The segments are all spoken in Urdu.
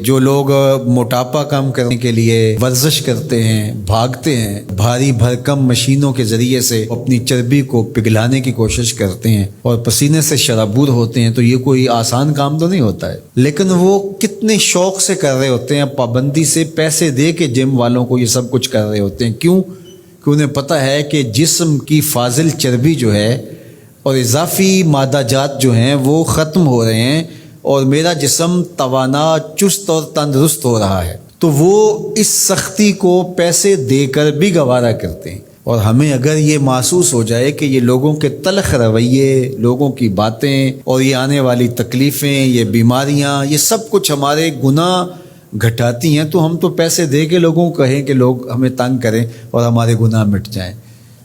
جو لوگ موٹاپا کم کرنے کے لیے ورزش کرتے ہیں، بھاگتے ہیں، بھاری بھرکم مشینوں کے ذریعے سے اپنی چربی کو پگھلانے کی کوشش کرتے ہیں اور پسینے سے شرابور ہوتے ہیں، تو یہ کوئی آسان کام تو نہیں ہوتا ہے، لیکن وہ کتنے شوق سے کر رہے ہوتے ہیں، پابندی سے پیسے دے کے جم والوں کو یہ سب کچھ کر رہے ہوتے ہیں۔ کیوں؟ کہ انہیں پتہ ہے کہ جسم کی فاضل چربی جو ہے اور اضافی مادہ جات جو ہیں وہ ختم ہو رہے ہیں اور میرا جسم توانا، چست اور تندرست ہو رہا ہے، تو وہ اس سختی کو پیسے دے کر بھی گوارا کرتے ہیں۔ اور ہمیں اگر یہ محسوس ہو جائے کہ یہ لوگوں کے تلخ رویے، لوگوں کی باتیں اور یہ آنے والی تکلیفیں، یہ بیماریاں، یہ سب کچھ ہمارے گناہ گھٹاتی ہیں، تو ہم تو پیسے دے کے لوگوں کو کہیں کہ لوگ ہمیں تنگ کریں اور ہمارے گناہ مٹ جائیں۔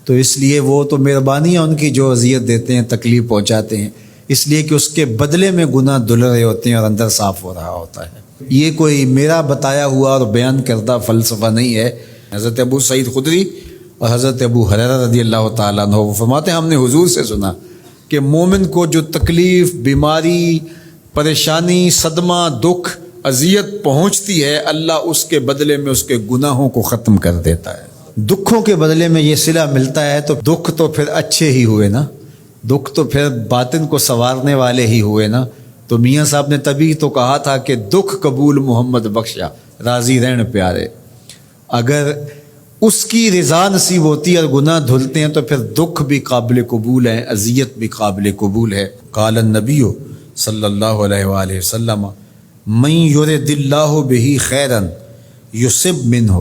تو اس لیے وہ تو مہربانی ہے ان کی جو اذیت دیتے ہیں، تکلیف پہنچاتے ہیں، اس لیے کہ اس کے بدلے میں گناہ دھل رہے ہوتے ہیں اور اندر صاف ہو رہا ہوتا ہے۔ یہ کوئی میرا بتایا ہوا اور بیان کردہ فلسفہ نہیں ہے۔ حضرت ابو سعید خدری اور حضرت ابو ہریرہ رضی اللہ تعالیٰ عنہ وہ فرماتے ہیں، ہم نے حضور سے سنا کہ مومن کو جو تکلیف، بیماری، پریشانی، صدمہ، دکھ، اذیت پہنچتی ہے، اللہ اس کے بدلے میں اس کے گناہوں کو ختم کر دیتا ہے۔ دکھوں کے بدلے میں یہ صلہ ملتا ہے تو دکھ تو پھر اچھے ہی ہوئے نا، دکھ تو پھر باطن کو سنوارنے والے ہی ہوئے نا۔ تو میاں صاحب نے تبھی تو کہا تھا کہ دکھ قبول محمد بخشا، راضی رہن پیارے۔ اگر اس کی رضا نصیب ہوتی ہے اور گناہ دھلتے ہیں تو پھر دکھ بھی قابل قبول ہے، اذیت بھی قابل قبول ہے۔ قال النبی صلی اللہ علیہ وآلہ وسلم من یرد اللہ بہ خیرا یصب منہ،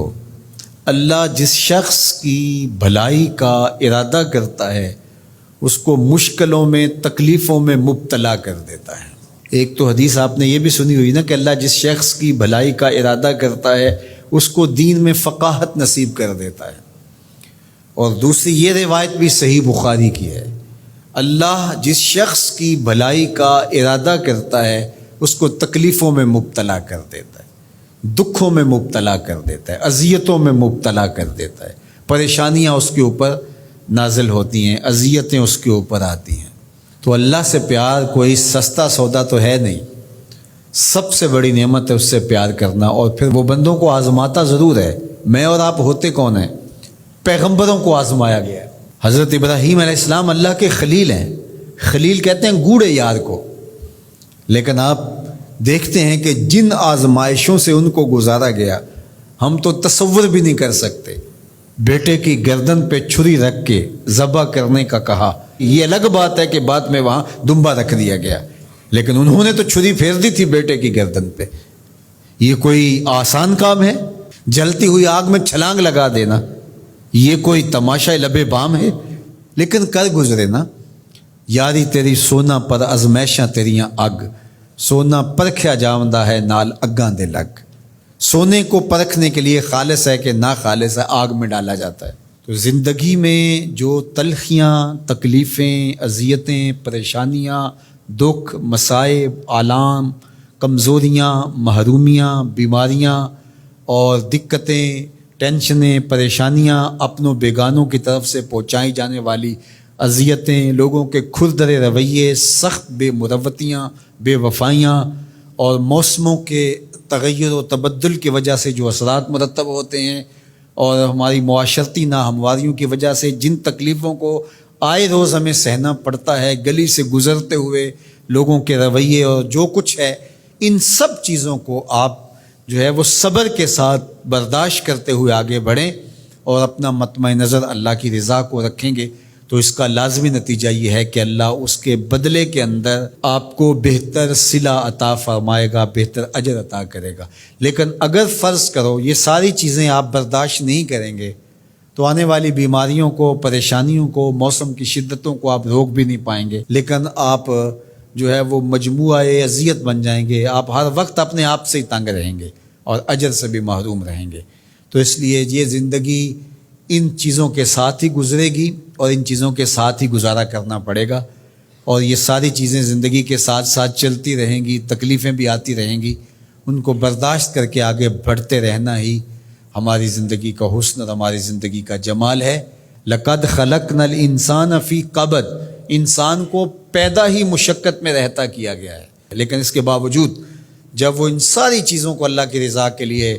اللہ جس شخص کی بھلائی کا ارادہ کرتا ہے اس کو مشکلوں میں، تکلیفوں میں مبتلا کر دیتا ہے۔ ایک تو حدیث آپ نے یہ بھی سنی ہوئی نا کہ اللہ جس شخص کی بھلائی کا ارادہ کرتا ہے اس کو دین میں فقاہت نصیب کر دیتا ہے۔ اور دوسری یہ روایت بھی صحیح بخاری کی ہے، اللہ جس شخص کی بھلائی کا ارادہ کرتا ہے اس کو تکلیفوں میں مبتلا کر دیتا ہے، دکھوں میں مبتلا کر دیتا ہے، اذیتوں میں مبتلا کر دیتا ہے، پریشانیاں اس کے اوپر نازل ہوتی ہیں، اذیتیں اس کے اوپر آتی ہیں۔ تو اللہ سے پیار کوئی سستا سودا تو ہے نہیں، سب سے بڑی نعمت ہے اس سے پیار کرنا۔ اور پھر وہ بندوں کو آزماتا ضرور ہے۔ میں اور آپ ہوتے کون ہیں؟ پیغمبروں کو آزمایا گیا ہے۔ حضرت ابراہیم علیہ السلام اللہ کے خلیل ہیں، خلیل کہتے ہیں گوڑے یار کو، لیکن آپ دیکھتے ہیں کہ جن آزمائشوں سے ان کو گزارا گیا ہم تو تصور بھی نہیں کر سکتے۔ بیٹے کی گردن پہ چھری رکھ کے ذبح کرنے کا کہا، یہ الگ بات ہے کہ بعد میں وہاں دمبا رکھ دیا گیا، لیکن انہوں نے تو چھری پھیر دی تھی بیٹے کی گردن پہ۔ یہ کوئی آسان کام ہے؟ جلتی ہوئی آگ میں چھلانگ لگا دینا یہ کوئی تماشا لب بام ہے؟ لیکن کر گزرے نا۔ یاری تیری سونا پر ازمیشاں تیریاں اگ، سونا پرکھیا جاوندا ہے نال اگاں دے لگ۔ سونے کو پرکھنے کے لیے خالص ہے کہ نا خالص ہے، آگ میں ڈالا جاتا ہے۔ تو زندگی میں جو تلخیاں، تکلیفیں، اذیتیں، پریشانیاں، دکھ، مصائب، آلام، کمزوریاں، محرومیاں، بیماریاں اور دقتیں، ٹینشنیں، پریشانیاں، اپنوں بیگانوں کی طرف سے پہنچائی جانے والی اذیتیں، لوگوں کے کھردرے رویے، سخت بے مروتیاں، بے وفائیاں اور موسموں کے تغیر و تبدل کی وجہ سے جو اثرات مرتب ہوتے ہیں، اور ہماری معاشرتی ناہمواریوں کی وجہ سے جن تکلیفوں کو آئے روز ہمیں سہنا پڑتا ہے، گلی سے گزرتے ہوئے لوگوں کے رویے اور جو کچھ ہے، ان سب چیزوں کو آپ جو ہے وہ صبر کے ساتھ برداشت کرتے ہوئے آگے بڑھیں اور اپنا مطمع نظر اللہ کی رضا کو رکھیں گے تو اس کا لازمی نتیجہ یہ ہے کہ اللہ اس کے بدلے کے اندر آپ کو بہتر صلہ عطا فرمائے گا، بہتر اجر عطا کرے گا۔ لیکن اگر فرض کرو یہ ساری چیزیں آپ برداشت نہیں کریں گے تو آنے والی بیماریوں کو، پریشانیوں کو، موسم کی شدتوں کو آپ روک بھی نہیں پائیں گے، لیکن آپ جو ہے وہ مجموعہ اذیت بن جائیں گے۔ آپ ہر وقت اپنے آپ سے ہی تنگ رہیں گے اور اجر سے بھی محروم رہیں گے۔ تو اس لیے یہ زندگی ان چیزوں کے ساتھ ہی گزرے گی اور ان چیزوں کے ساتھ ہی گزارا کرنا پڑے گا، اور یہ ساری چیزیں زندگی کے ساتھ ساتھ چلتی رہیں گی، تکلیفیں بھی آتی رہیں گی، ان کو برداشت کر کے آگے بڑھتے رہنا ہی ہماری زندگی کا حسن اور ہماری زندگی کا جمال ہے۔ لَقَدْ خَلَقْنَا الْإِنسَانَ فِي قَبْضٍ، انسان کو پیدا ہی مشقت میں رہتا کیا گیا ہے، لیکن اس کے باوجود جب وہ ان ساری چیزوں کو اللہ کی رضا کے لیے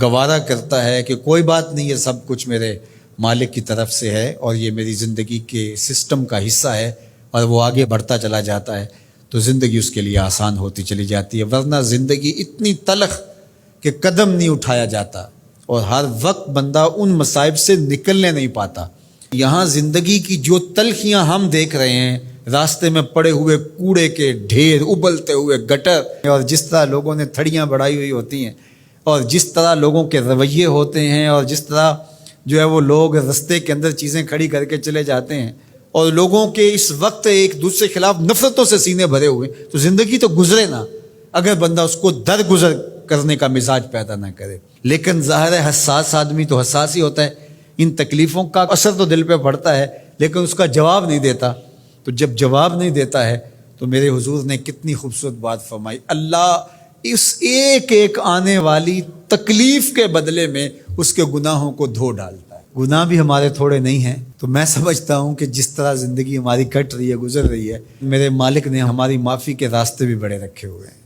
گوارا کرتا ہے کہ کوئی بات نہیں، یہ سب کچھ میرے مالک کی طرف سے ہے اور یہ میری زندگی کے سسٹم کا حصہ ہے، اور وہ آگے بڑھتا چلا جاتا ہے، تو زندگی اس کے لیے آسان ہوتی چلی جاتی ہے۔ ورنہ زندگی اتنی تلخ کہ قدم نہیں اٹھایا جاتا، اور ہر وقت بندہ ان مصائب سے نکلنے نہیں پاتا۔ یہاں زندگی کی جو تلخیاں ہم دیکھ رہے ہیں، راستے میں پڑے ہوئے کوڑے کے ڈھیر، ابلتے ہوئے گٹر، اور جس طرح لوگوں نے تھڑیاں بڑھائی ہوئی ہوتی ہیں، اور جس طرح لوگوں کے رویے ہوتے ہیں، اور جس طرح جو ہے وہ لوگ رستے کے اندر چیزیں کھڑی کر کے چلے جاتے ہیں، اور لوگوں کے اس وقت ایک دوسرے کے خلاف نفرتوں سے سینے بھرے ہوئے، تو زندگی تو گزرے نا اگر بندہ اس کو درگزر کرنے کا مزاج پیدا نہ کرے۔ لیکن ظاہر ہے حساس آدمی تو حساس ہی ہوتا ہے، ان تکلیفوں کا اثر تو دل پہ پڑتا ہے، لیکن اس کا جواب نہیں دیتا۔ تو جب جواب نہیں دیتا ہے تو میرے حضور نے کتنی خوبصورت بات فرمائی، اللہ اس ایک ایک آنے والی تکلیف کے بدلے میں اس کے گناہوں کو دھو ڈالتا ہے۔ گناہ بھی ہمارے تھوڑے نہیں ہیں، تو میں سمجھتا ہوں کہ جس طرح زندگی ہماری کٹ رہی ہے، گزر رہی ہے، میرے مالک نے ہماری معافی کے راستے بھی بڑے رکھے ہوئے ہیں۔